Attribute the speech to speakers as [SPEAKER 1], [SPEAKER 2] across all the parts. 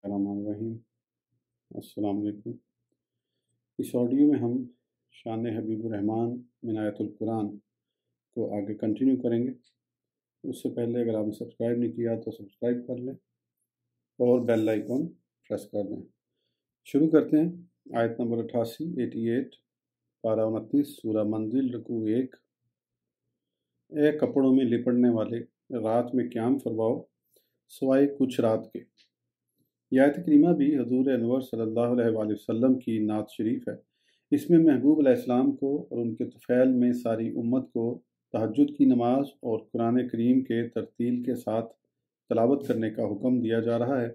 [SPEAKER 1] الرحمن الرحیم۔ السلام علیکم۔ اس آڈیو میں ہم شان حبیب الرحمن من آیت القرآن کو آگے کنٹینیو کریں گے۔ اس سے پہلے اگر آپ نے سبسکرائب نہیں کیا تو سبسکرائب کر لیں اور بیل آئیکن پریس کر دیں۔ شروع کرتے ہیں آیت نمبر 88 پارہ 29 سورہ منزل رکوع 1۔ اے کپڑوں میں لپٹنے والے، رات میں قیام فرماؤ سوائے کچھ رات کے۔ یہ آیت کریمہ بھی حضور انور صلی اللہ علیہ وآلہ وسلم کی نعت شریف ہے۔ اس میں محبوب علیہ السلام کو اور ان کے طفیل میں ساری امت کو تہجد کی نماز اور قرآن کریم کے ترتیل کے ساتھ تلاوت کرنے کا حکم دیا جا رہا ہے،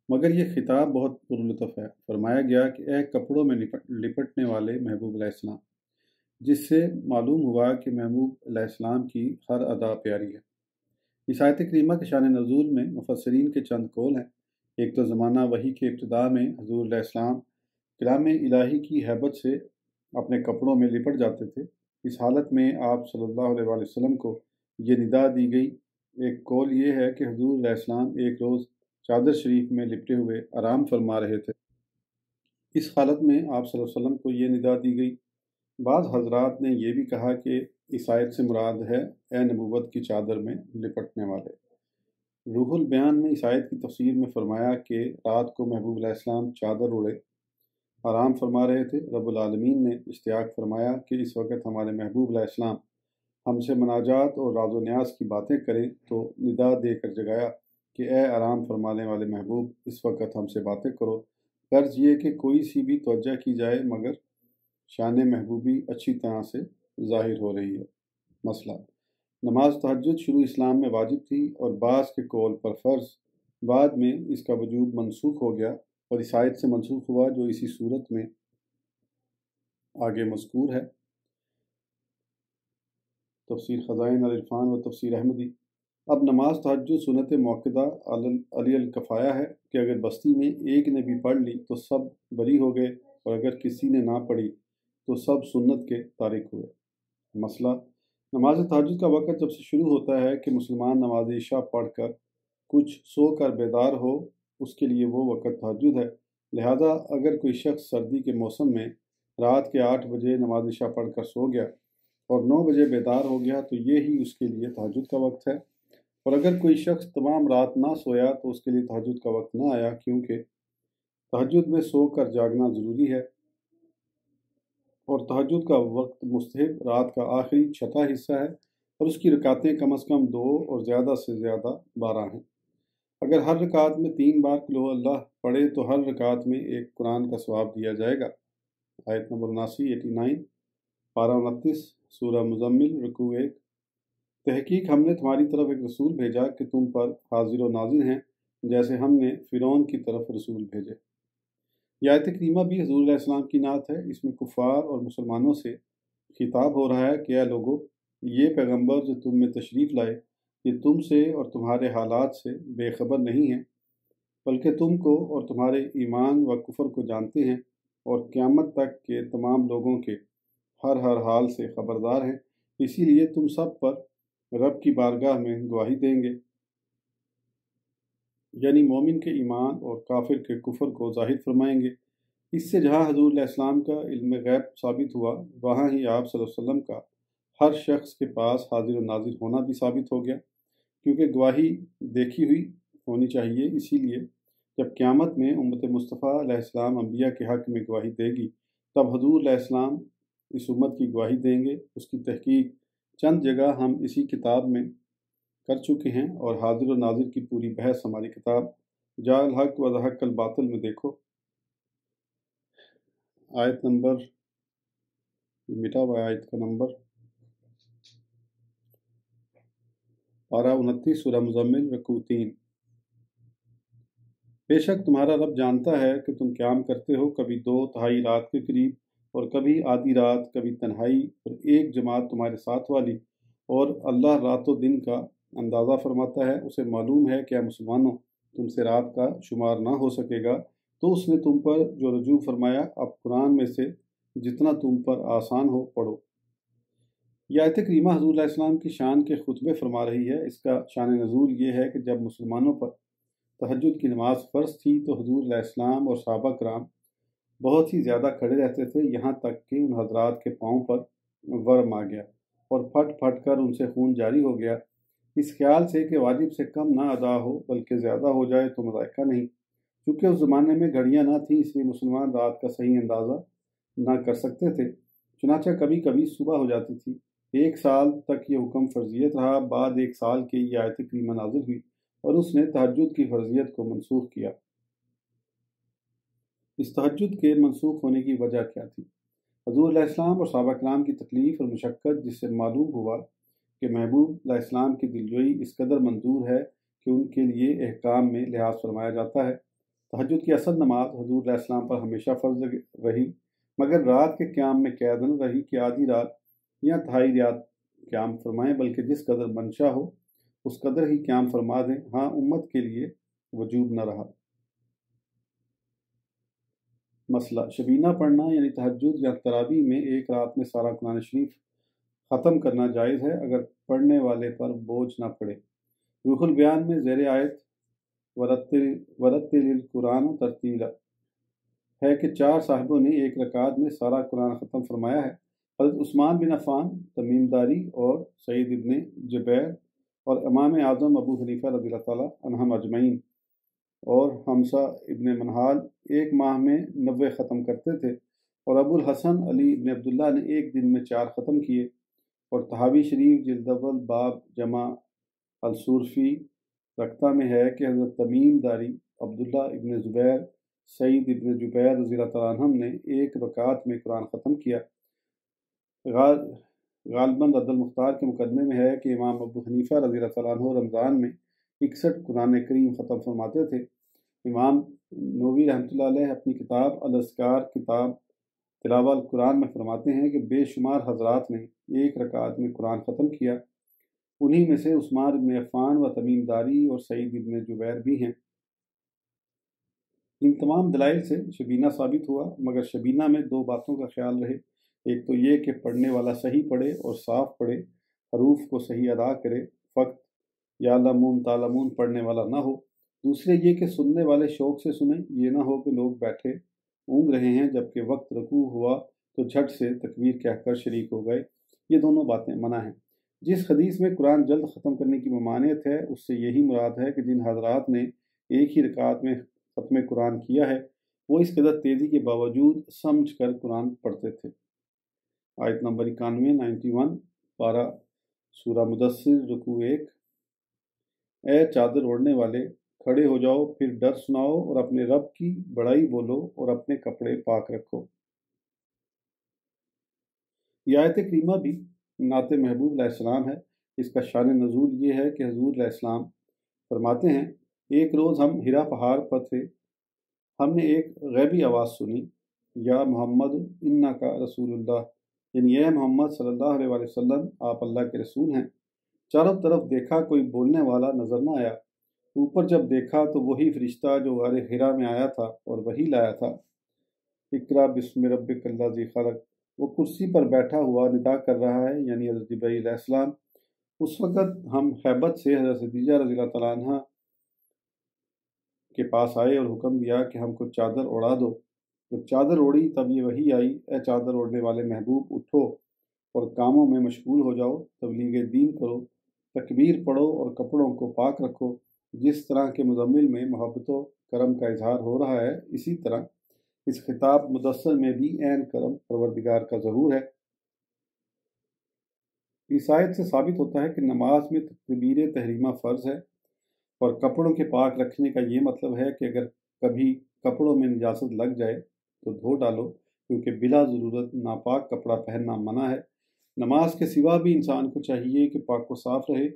[SPEAKER 1] مگر یہ خطاب بہت پرلطف ہے۔ فرمایا گیا کہ اے کپڑوں میں لپٹنے والے محبوب علیہ السلام، جس سے معلوم ہوا کہ محبوب علیہ السلام کی ہر ادا پیاری ہے۔ اس آیت کریمہ کے شان نزول میں مفسرین کے چند قول ہیں۔ ایک تو زمانہ وحی کے ابتداء میں حضور علیہ السلام کلام الہی کی ہیبت سے اپنے کپڑوں میں لپٹ جاتے تھے۔ اس حالت میں آپ صلی اللہ علیہ وآلہ وسلم کو یہ ندا دی گئی۔ ایک قول یہ ہے کہ حضور علیہ السلام ایک روز چادر شریف میں لپٹے ہوئے آرام فرما رہے تھے۔ اس حالت میں آپ صلی اللہ علیہ وسلم کو یہ ندا دی گئی۔ بعض حضرات نے یہ بھی کہا کہ اس آیت سے مراد ہے اے نبوت کی چادر میں لپٹنے والے۔ روح البیان میں اس آیت کی تفسیر میں فرمایا کہ رات کو محبوب علیہ السلام چادر اوڑھے آرام فرما رہے تھے۔ رب العالمین نے اشتیاق فرمایا کہ اس وقت ہمارے محبوب علیہ السلام ہم سے مناجات اور راز و نیاز کی باتیں کریں تو ندا دے کر جگایا کہ اے آرام فرمانے والے محبوب، اس وقت ہم سے باتیں کرو۔ غرض یہ کہ کوئی سی بھی توجہ کی جائے مگر شان محبوبی اچھی طرح سے ظاہر ہو رہی ہے۔ مسئلہ: نماز تہجد شروع اسلام میں واجب تھی اور بعض کے قول پر فرض، بعد میں اس کا وجوب منسوخ ہو گیا اور اس آیت سے منسوخ ہوا جو اسی صورت میں آگے مذکور ہے۔ تفسیر خزائن العرفان و تفسیر احمدی۔ اب نماز تہجد سنت موقدہ علی الکفایہ ہے کہ اگر بستی میں ایک نے بھی پڑھ لی تو سب بری ہو گئے، اور اگر کسی نے نہ پڑھی تو سب سنت کے تارک ہوئے۔ مسئلہ: نماز تہجد کا وقت جب سے شروع ہوتا ہے کہ مسلمان نماز عشاء پڑھ کر کچھ سو کر بیدار ہو، اس کے لیے وہ وقت تہجد ہے۔ لہذا اگر کوئی شخص سردی کے موسم میں رات کے 8 بجے نماز عشاء پڑھ کر سو گیا اور 9 بجے بیدار ہو گیا تو یہ ہی اس کے لیے تہجد کا وقت ہے، اور اگر کوئی شخص تمام رات نہ سویا تو اس کے لیے تہجد کا وقت نہ آیا، کیونکہ تہجد میں سو کر جاگنا ضروری ہے، اور تہجد کا وقت مستحب رات کا آخری چھٹا حصہ ہے، اور اس کی رکعتیں کم از کم 2 اور زیادہ سے زیادہ 12 ہیں۔ اگر ہر رکعت میں 3 بار قل ہو اللہ پڑھے تو ہر رکعت میں ایک قرآن کا ثواب دیا جائے گا۔ آیت نمبر 89 پارہ 29 سورہ مزمل رکوع 1۔ تحقیق ہم نے تمہاری طرف ایک رسول بھیجا کہ تم پر حاضر و ناظر ہیں، جیسے ہم نے فرعون کی طرف رسول بھیجے۔ یہ آیت کریمہ بھی حضور علیہ السلام کی نعت ہے۔ اس میں کفار اور مسلمانوں سے خطاب ہو رہا ہے کہ اے لوگو، یہ پیغمبر جو تم میں تشریف لائے یہ تم سے اور تمہارے حالات سے بے خبر نہیں ہیں، بلکہ تم کو اور تمہارے ایمان و کفر کو جانتے ہیں، اور قیامت تک کے تمام لوگوں کے ہر حال سے خبردار ہیں، اسی لیے تم سب پر رب کی بارگاہ میں گواہی دیں گے، یعنی مومن کے ایمان اور کافر کے کفر کو ظاہر فرمائیں گے۔ اس سے جہاں حضور علیہ السلام کا علم غیب ثابت ہوا، وہاں ہی آپ صلی اللہ علیہ وسلم کا ہر شخص کے پاس حاضر و ناظر ہونا بھی ثابت ہو گیا، کیونکہ گواہی دیکھی ہوئی ہونی چاہیے۔ اسی لیے جب قیامت میں امت مصطفیٰ علیہ السلام انبیاء کے حق میں گواہی دے گی، تب حضور علیہ السلام اس امت کی گواہی دیں گے۔ اس کی تحقیق چند جگہ ہم اسی کتاب میں کر چکے ہیں، اور حاضر و ناظر کی پوری بحث ہماری کتاب جاء الحق و زہق الباطل میں دیکھو۔ آیت نمبر مٹا ہوا آیت کا نمبر پارہ 29 سورہ مزمل رکوع 3۔ بے شک تمہارا رب جانتا ہے کہ تم قیام کرتے ہو، کبھی 2/3 رات کے قریب اور کبھی آدھی رات، کبھی تنہائی، اور ایک جماعت تمہارے ساتھ والی، اور اللہ رات و دن کا اندازہ فرماتا ہے۔ اسے معلوم ہے کہ اے مسلمانوں، تم سے رات کا شمار نہ ہو سکے گا، تو اس نے تم پر جو رجوع فرمایا، اب قرآن میں سے جتنا تم پر آسان ہو پڑھو۔ یہ آیت کریمہ حضور علیہ السلام کی شان کے خطبے فرما رہی ہے۔ اس کا شان نزول یہ ہے کہ جب مسلمانوں پر تہجد کی نماز فرض تھی تو حضور علیہ السلام اور صحابہ کرام بہت ہی زیادہ کھڑے رہتے تھے، یہاں تک کہ ان حضرات کے پاؤں پر ورم آ گیا اور پھٹ پھٹ کر ان سے خون جاری ہو گیا، اس خیال سے کہ واجب سے کم نہ ادا ہو بلکہ زیادہ ہو جائے تو مذائقہ نہیں۔ چونکہ اس زمانے میں گھڑیاں نہ تھیں، اس لیے مسلمان رات کا صحیح اندازہ نہ کر سکتے تھے، چنانچہ کبھی کبھی صبح ہو جاتی تھی۔ 1 سال تک یہ حکم فرضیت رہا، بعد 1 سال کے یہ آیت کریمہ نازل ہوئی اور اس نے تہجد کی فرضیت کو منسوخ کیا۔ اس تہجد کے منسوخ ہونے کی وجہ کیا تھی؟ حضور علیہ السلام اور صحابہ کرام کی تکلیف اور مشقت، جس سے معلوم ہوا کہ محبوب علیہ السلام کی دلجوئی اس قدر منظور ہے کہ ان کے لیے احکام میں لحاظ فرمایا جاتا ہے۔ تہجد کی اصل نماز حضور علیہ السلام پر ہمیشہ فرض رہی، مگر رات کے قیام میں قید نہ رہی کہ آدھی رات یا تہائی رات قیام فرمائیں، بلکہ جس قدر منشا ہو اس قدر ہی قیام فرما دیں۔ ہاں، امت کے لیے وجوب نہ رہا۔ مسئلہ: شبینہ پڑھنا یعنی تہجد یا تراویح میں ایک رات میں سارا قرآن شریف ختم کرنا جائز ہے اگر پڑھنے والے پر بوجھ نہ پڑے۔ روح البیان میں زیر آیت ورتل القرآن ترتیلا ہے کہ 4 صاحبوں نے ایک رکعت میں سارا قرآن ختم فرمایا ہے۔ حضرت عثمان بن عفان، تمیم داری اور سعید ابن جبیر اور امام اعظم ابو حنیفہ رضی اللہ تعالیٰ عنہم اجمعین اور حمزہ ابن منہال 1 ماہ میں 90 ختم کرتے تھے، اور ابو الحسن علی ابن عبداللہ نے 1 دن میں 4 ختم کیے۔ اور تحاوی شریف جلد اول باب جمع الصورفی رکھتا میں ہے کہ حضرت تمیم داری، عبداللہ ابن زبیر، سعید ابن جبیر رضی اللہ تعالیٰ عنہم نے 1 رکعت میں قرآن ختم کیا۔ غالباً رد المختار کے مقدمے میں ہے کہ امام ابو حنیفہ رضی اللہ تعالیٰ عنہ رمضان میں 61 قرآن کریم ختم فرماتے تھے۔ امام نووی رحمۃ اللہ علیہ اپنی کتاب الاذکار کتاب تلاوہ القرآن میں فرماتے ہیں کہ بے شمار حضرات نے 1 رکعت میں قرآن ختم کیا، انہی میں سے عثمان ابن عفان و تمیم داری اور سعید ابن جبیر بھی ہیں۔ ان تمام دلائل سے شبینہ ثابت ہوا، مگر شبینہ میں 2 باتوں کا خیال رہے۔ ایک تو یہ کہ پڑھنے والا صحیح پڑھے اور صاف پڑھے، حروف کو صحیح ادا کرے، فقط یعلمون تعلمون پڑھنے والا نہ ہو۔ دوسرے یہ کہ سننے والے شوق سے سنیں، یہ نہ ہو کہ لوگ بیٹھے اونگ رہے ہیں جبکہ وقت رکوع ہوا تو جھٹ سے تکبیر کہہ کر شریک ہو گئے۔ یہ دونوں باتیں منع ہیں۔ جس حدیث میں قرآن جلد ختم کرنے کی ممانعت ہے، اس سے یہی مراد ہے کہ جن حضرات نے ایک ہی رکعت میں ختم قرآن کیا ہے، وہ اس قدر تیزی کے باوجود سمجھ کر قرآن پڑھتے تھے۔ آیت نمبر 91 پارہ سورہ مدثر رکوع 1: اے چادر اوڑھنے والے، کھڑے ہو جاؤ، پھر ڈر سناؤ اور اپنے رب کی بڑائی بولو اور اپنے کپڑے پاک رکھو۔ یہ آیت کریمہ بھی نعت محبوب علیہ السلام ہے۔ اس کا شان نزول یہ ہے کہ حضور علیہ السلام فرماتے ہیں، ایک روز ہم حرا پہاڑ پر تھے، ہم نے ایک غیبی آواز سنی، یا محمد انکا رسول اللہ، یعنی اے محمد صلی اللہ علیہ وآلہ وسلم، آپ اللہ کے رسول ہیں۔ چاروں طرف دیکھا، کوئی بولنے والا نظر نہ آیا۔ اوپر جب دیکھا تو وہی فرشتہ جو غار حرا میں آیا تھا اور وہی لایا تھا، اقرا بسم ربک الذی خلق، وہ کرسی پر بیٹھا ہوا ندا کر رہا ہے، یعنی حضرت جبرائیل علیہ السلام۔ اس وقت ہم خیبت سے حضرت خدیجہ رضی اللہ تعالیٰ عنہ کے پاس آئے اور حکم دیا کہ ہم کو چادر اوڑھا دو۔ جب چادر اوڑھی تب یہ وحی آئی، اے چادر اوڑھنے والے محبوب، اٹھو اور کاموں میں مشغول ہو جاؤ، تبلیغ دین کرو، تکبیر پڑھو اور کپڑوں کو پاک رکھو۔ جس طرح کے مزمل میں محبت و کرم کا اظہار ہو رہا ہے، اسی طرح اس خطاب مدثر میں بھی عین کرم پروردگار کا ظہور ہے۔ اس آیت سے ثابت ہوتا ہے کہ نماز میں تکبیر تحریمہ فرض ہے، اور کپڑوں کے پاک رکھنے کا یہ مطلب ہے کہ اگر کبھی کپڑوں میں نجاست لگ جائے تو دھو ڈالو، کیونکہ بلا ضرورت ناپاک کپڑا پہننا منع ہے۔ نماز کے سوا بھی انسان کو چاہیے کہ پاک و صاف رہے۔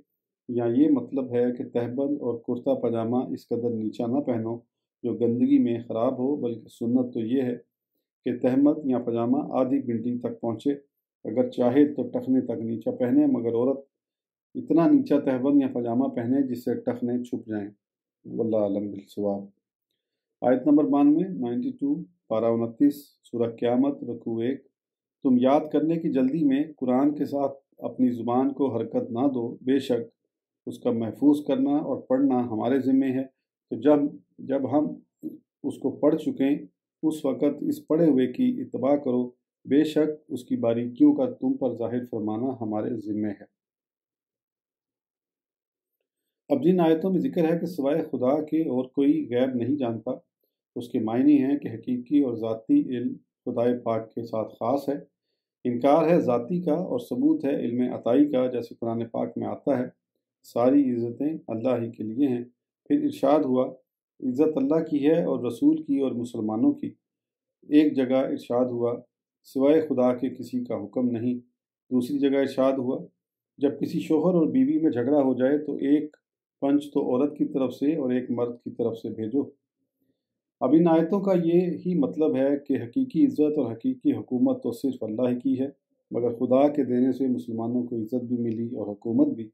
[SPEAKER 1] یا یہ مطلب ہے کہ تہبند اور کرتا پاجامہ اس قدر نیچا نہ پہنو جو گندگی میں خراب ہو، بلکہ سنت تو یہ ہے کہ تہمت یا پاجامہ آدھی بلڈنگ تک پہنچے، اگر چاہے تو ٹخنے تک نیچا پہنے، مگر عورت اتنا نیچا تہبند یا پاجامہ پہنے جس سے ٹخنے چھپ جائیں۔ واللہ اعلم بالصواب۔ آیت نمبر 92 پارہ 29 سورہ قیامت رکوع 1: تم یاد کرنے کی جلدی میں قرآن کے ساتھ اپنی زبان کو حرکت نہ دو، بے شک اس کا محفوظ کرنا اور پڑھنا ہمارے ذمے ہے، تو جب ہم اس کو پڑھ چکیں اس وقت اس پڑھے ہوئے کی اتباع کرو، بے شک اس کی باریکیوں کا تم پر ظاہر فرمانا ہمارے ذمے ہے۔ اب جن آیتوں میں ذکر ہے کہ سوائے خدا کے اور کوئی غیب نہیں جانتا، اس کے معنی ہیں کہ حقیقی اور ذاتی علم خدائے پاک کے ساتھ خاص ہے، انکار ہے ذاتی کا اور ثبوت ہے علم عطائی کا، جیسے قرآن پاک میں آتا ہے ساری عزتیں اللہ ہی کے لیے ہیں۔ پھر ارشاد ہوا عزت اللہ کی ہے اور رسول کی اور مسلمانوں کی۔ ایک جگہ ارشاد ہوا سوائے خدا کے کسی کا حکم نہیں۔ دوسری جگہ ارشاد ہوا جب کسی شوہر اور بیوی میں جھگڑا ہو جائے تو ایک پنچ تو عورت کی طرف سے اور ایک مرد کی طرف سے بھیجو۔ اب ان آیتوں کا یہ ہی مطلب ہے کہ حقیقی عزت اور حقیقی حکومت تو صرف اللہ ہی کی ہے، مگر خدا کے دینے سے مسلمانوں کو عزت بھی ملی اور حکومت بھی۔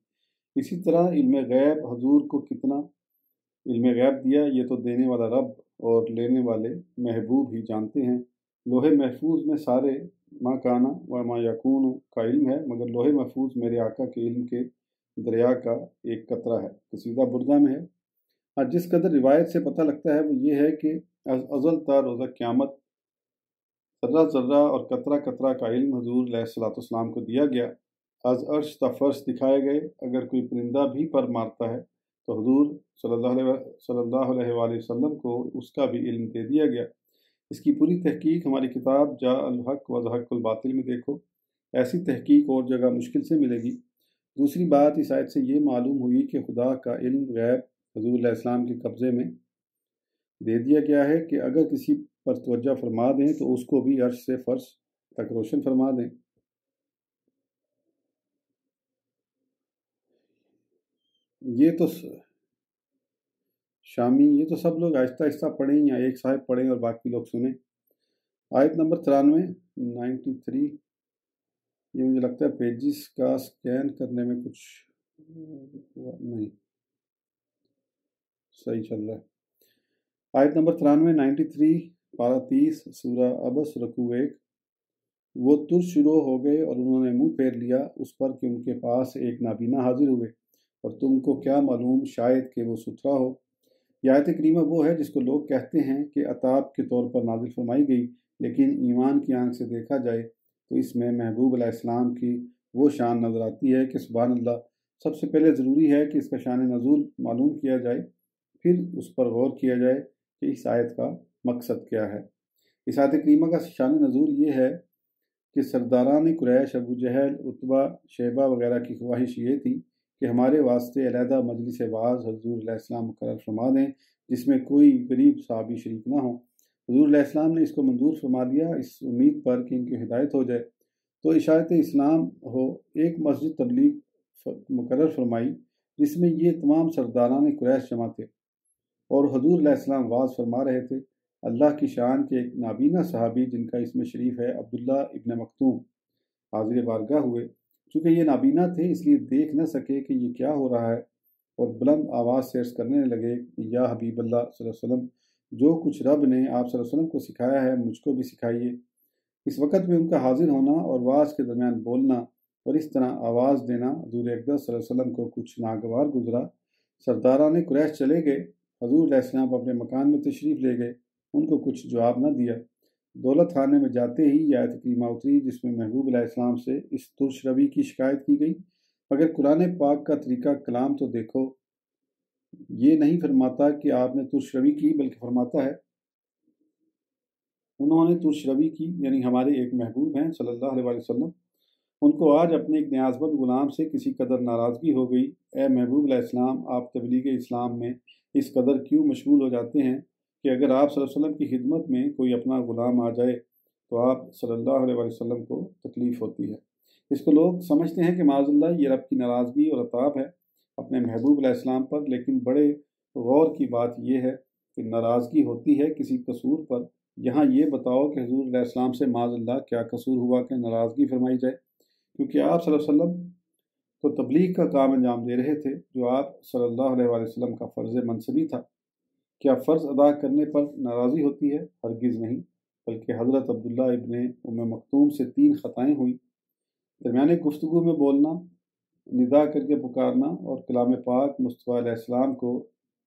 [SPEAKER 1] اسی طرح علم غیب حضور کو کتنا علم غیب دیا یہ تو دینے والا رب اور لینے والے محبوب ہی جانتے ہیں۔ لوح محفوظ میں سارے ما کانا و ما یکون کا علم ہے، مگر لوح محفوظ میرے آقا کے علم کے دریا کا ایک قطرہ ہے۔ قصیدہ بردہ میں ہے۔ جس قدر روایت سے پتہ لگتا ہے وہ یہ ہے کہ از ازل تا روزہ قیامت ذرہ ذرہ اور قطرہ قطرہ کا علم حضور علیہ السلام کو دیا گیا۔ از عرش تا فرش دکھائے گئے، اگر کوئی پرندہ بھی پر مارتا ہے تو حضور صلی اللہ علیہ وآلہ وسلم کو اس کا بھی علم دے دیا گیا۔ اس کی پوری تحقیق ہماری کتاب جاء الحق و زہق الباطل میں دیکھو، ایسی تحقیق اور جگہ مشکل سے ملے گی۔ دوسری بات اس آیت سے یہ معلوم ہوئی کہ خدا کا علم غیب حضور علیہ السلام کے قبضے میں دے دیا گیا ہے کہ اگر کسی پر توجہ فرما دیں تو اس کو بھی عرش سے فرش تک روشن فرما دیں۔ یہ تو شامی یہ تو سب لوگ آہستہ آہستہ پڑھیں یا ایک صاحب پڑھیں اور باقی لوگ سنیں۔ آیت نمبر 93 یہ مجھے لگتا ہے پیجز کا سکین کرنے میں کچھ نہیں صحیح چل رہا ہے۔ آیت نمبر 93 پارہ 30 سورہ عبس رکوع 1۔ وہ تر شروع ہو گئے اور انہوں نے منہ پھیر لیا اس پر کہ ان کے پاس ایک نابینا حاضر ہوئے، اور تم کو کیا معلوم شاید کہ وہ ستھرا ہو۔ یہ آیت کریمہ وہ ہے جس کو لوگ کہتے ہیں کہ عتاب کے طور پر نازل فرمائی گئی، لیکن ایمان کی آنکھ سے دیکھا جائے تو اس میں محبوب علیہ السلام کی وہ شان نظر آتی ہے کہ سبحان اللہ۔ سب سے پہلے ضروری ہے کہ اس کا شان نزول معلوم کیا جائے، پھر اس پر غور کیا جائے کہ اس آیت کا مقصد کیا ہے۔ اس آیت کریمہ کا شان نزول یہ ہے کہ سرداران قریش ابو جہل، عتبہ، شیبہ وغیرہ کی خواہش یہ تھی کہ ہمارے واسطے علیحدہ مجلس وعظ حضور علیہ السلام مقرر فرما دیں جس میں کوئی غریب صحابی شریک نہ ہو۔ حضور علیہ السلام نے اس کو منظور فرما لیا اس امید پر کہ ان کی ہدایت ہو جائے، تو اشاعت اسلام ہو ایک مسجد تبلیغ مقرر فرمائی جس میں یہ تمام سرداران قریش جمع تھے اور حضور علیہ السلام واعظ فرما رہے تھے۔ اللہ کی شان کے ایک نابینا صحابی جن کا اسم شریف ہے عبداللہ ابن مکتوم حاضر بارگاہ ہوئے۔ چونکہ یہ نابینا تھے اس لیے دیکھ نہ سکے کہ یہ کیا ہو رہا ہے، اور بلند آواز سے عرض کرنے لگے یا حبیب اللہ صلی اللہ علیہ وسلم، جو کچھ رب نے آپ صلی اللہ علیہ وسلم کو سکھایا ہے مجھ کو بھی سکھائیے۔ اس وقت میں ان کا حاضر ہونا اور واعظ کے درمیان بولنا اور اس طرح آواز دینا حضور اقدس صلی اللہ علیہ وسلم کو کچھ ناگوار گزرا۔ سرداران قریش چلے گئے، حضور علیہ السلام اپنے مکان میں تشریف لے گئے، ان کو کچھ جواب نہ دیا۔ دولت خانے میں جاتے ہی یہ آیت کریمہ اتری جس میں محبوب علیہ السلام سے اس ترش روی کی شکایت کی گئی۔ مگر قرآن پاک کا طریقہ کلام تو دیکھو، یہ نہیں فرماتا کہ آپ نے ترش روی کی، بلکہ فرماتا ہے انہوں نے ترش روی کی، یعنی ہمارے ایک محبوب ہیں صلی اللہ علیہ وسلم، ان کو آج اپنے ایک نیازمند غلام سے کسی قدر ناراضگی ہو گئی۔ اے محبوب علیہ السلام، آپ تبلیغ اسلام میں اس قدر کیوں مشغول ہو جاتے ہیں کہ اگر آپ صلی اللہ علیہ وسلم کی خدمت میں کوئی اپنا غلام آ جائے تو آپ صلی اللہ علیہ وسلم کو تکلیف ہوتی ہے۔ اس کو لوگ سمجھتے ہیں کہ معاذ اللہ یہ رب کی ناراضگی اور عتاب ہے اپنے محبوب علیہ السلام پر، لیکن بڑے غور کی بات یہ ہے کہ ناراضگی ہوتی ہے کسی قصور پر۔ یہاں یہ بتاؤ کہ حضور علیہ السلام سے معاذ اللہ کیا قصور ہوا کہ ناراضگی فرمائی جائے، کیونکہ آپ صلی اللہ علیہ وسلم تو تبلیغ کا کام انجام دے رہے تھے جو آپ صلی اللہ علیہ وسلم کا فرض منصبی تھا۔ کیا فرض ادا کرنے پر ناراضی ہوتی ہے؟ ہرگز نہیں، بلکہ حضرت عبداللہ ابن ام مکتوم سے 3 خطائیں ہوئیں: درمیانے گفتگو میں بولنا، ندا کر کے پکارنا، اور کلام پاک مصطفیٰ علیہ السلام کو